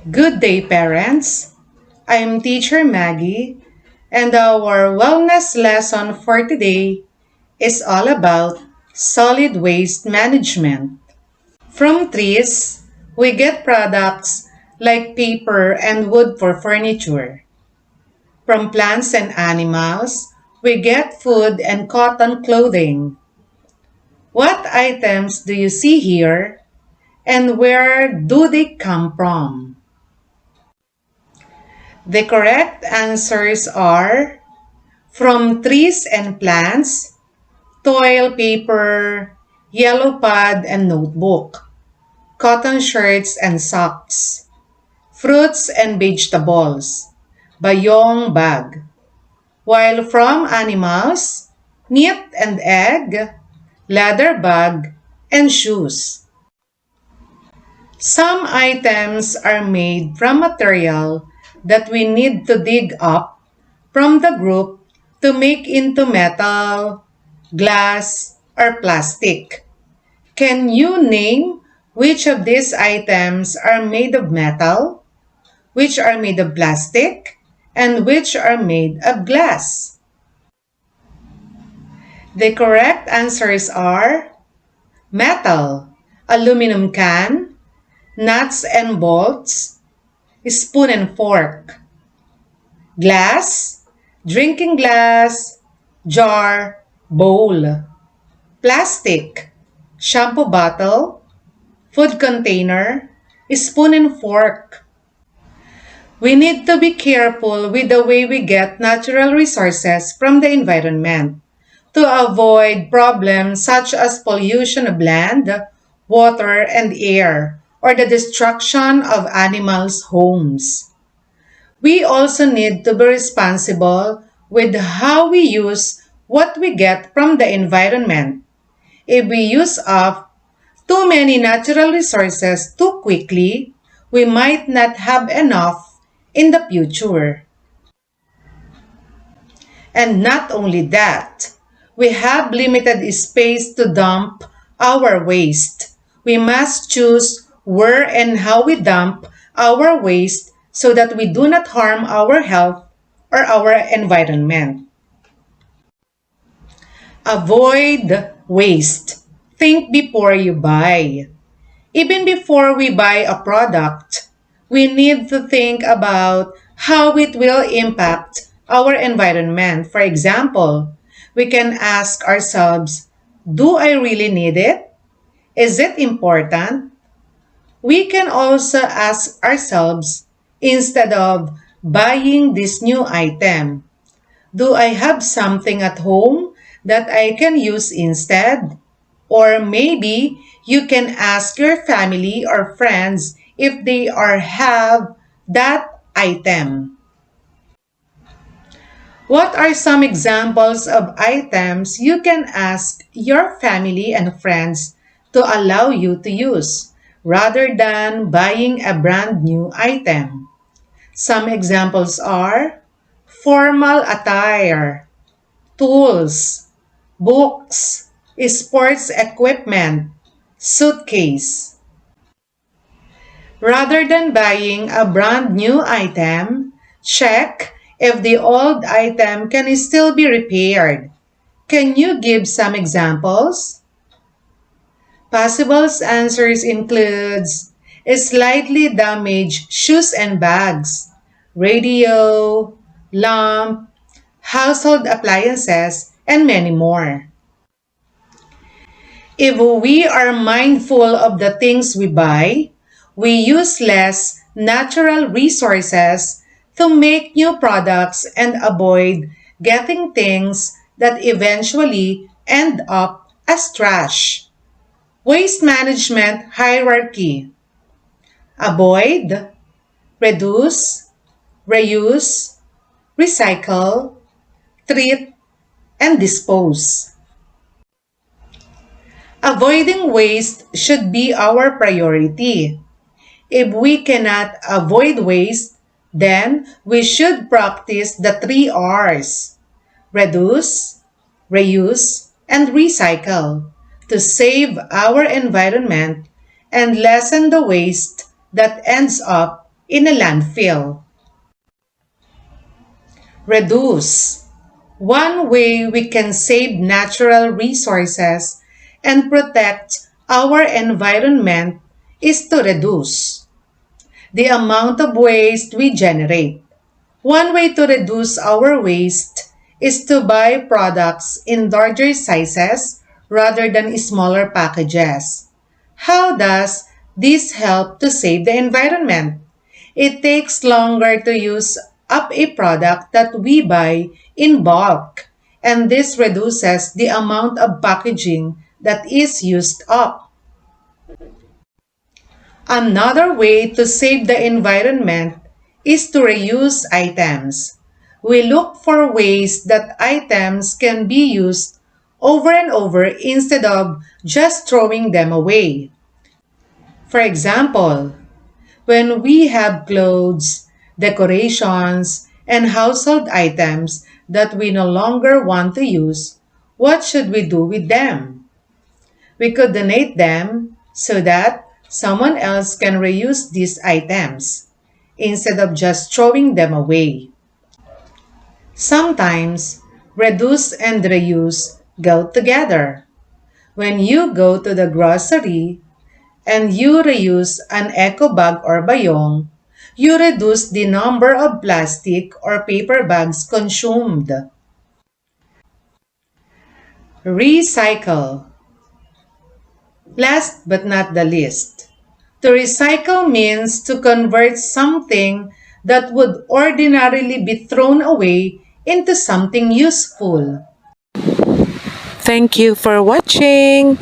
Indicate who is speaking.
Speaker 1: Good day, parents. I'm teacher Maggie, and our wellness lesson for today is all about solid waste management. From trees, we get products like paper and wood for furniture. From plants and animals, we get food and cotton clothing. What items do you see here, and where do they come from? The correct answers are from trees and plants, toilet paper, yellow pad and notebook, cotton shirts and socks, fruits and vegetables, bayong bag. While from animals, meat and egg, leather bag, and shoes. Some items are made from material that we need to dig up from the group to make into metal, glass, or plastic. Can you name which of these items are made of metal, which are made of plastic, and which are made of glass? The correct answers are metal, aluminum can, nuts and bolts, spoon and fork, glass, drinking glass, jar, bowl, plastic, shampoo bottle, food container, spoon and fork. We need to be careful with the way we get natural resources from the environment to avoid problems such as pollution of land, water, and air, or the destruction of animals' homes. We also need to be responsible with how we use what we get from the environment. If we use up too many natural resources too quickly, we might not have enough in the future. And not only that, we have limited space to dump our waste. We must choose where and how we dump our waste so that we do not harm our health or our environment. Avoid waste. Think before you buy. Even before we buy a product, we need to think about how it will impact our environment. For example, we can ask ourselves, do I really need it? Is it important? We can also ask ourselves, instead of buying this new item, do I have something at home that I can use instead? Or maybe you can ask your family or friends if they are have that item. What are some examples of items you can ask your family and friends to allow you to use rather than buying a brand new item? Some examples are formal attire, tools, books, sports equipment, suitcase. Rather than buying a brand new item, check if the old item can still be repaired. Can you give some examples? Possible answers includes slightly damaged shoes and bags, radio, lamp, household appliances, and many more. If we are mindful of the things we buy, we use less natural resources to make new products and avoid getting things that eventually end up as trash. Waste management hierarchy. Avoid, reduce, reuse, recycle, treat, and dispose. Avoiding waste should be our priority. If we cannot avoid waste, then we should practice the 3 R's: reduce, reuse, and recycle to save our environment and lessen the waste that ends up in a landfill. Reduce. One way we can save natural resources and protect our environment is to reduce the amount of waste we generate. One way to reduce our waste is to buy products in larger sizes rather than smaller packages. How does this help to save the environment? It takes longer to use up a product that we buy in bulk, and this reduces the amount of packaging that is used up. Another way to save the environment is to reuse items. We look for ways that items can be used over and over instead of just throwing them away. For example, when we have clothes, decorations, and household items that we no longer want to use, what should we do with them? We could donate them so that someone else can reuse these items instead of just throwing them away. Sometimes, reduce and reuse go together. When you go to the grocery and you reuse an eco bag or bayong, you reduce the number of plastic or paper bags consumed. Recycle. Last but not the least, to recycle means to convert something that would ordinarily be thrown away into something useful.
Speaker 2: Thank you for watching.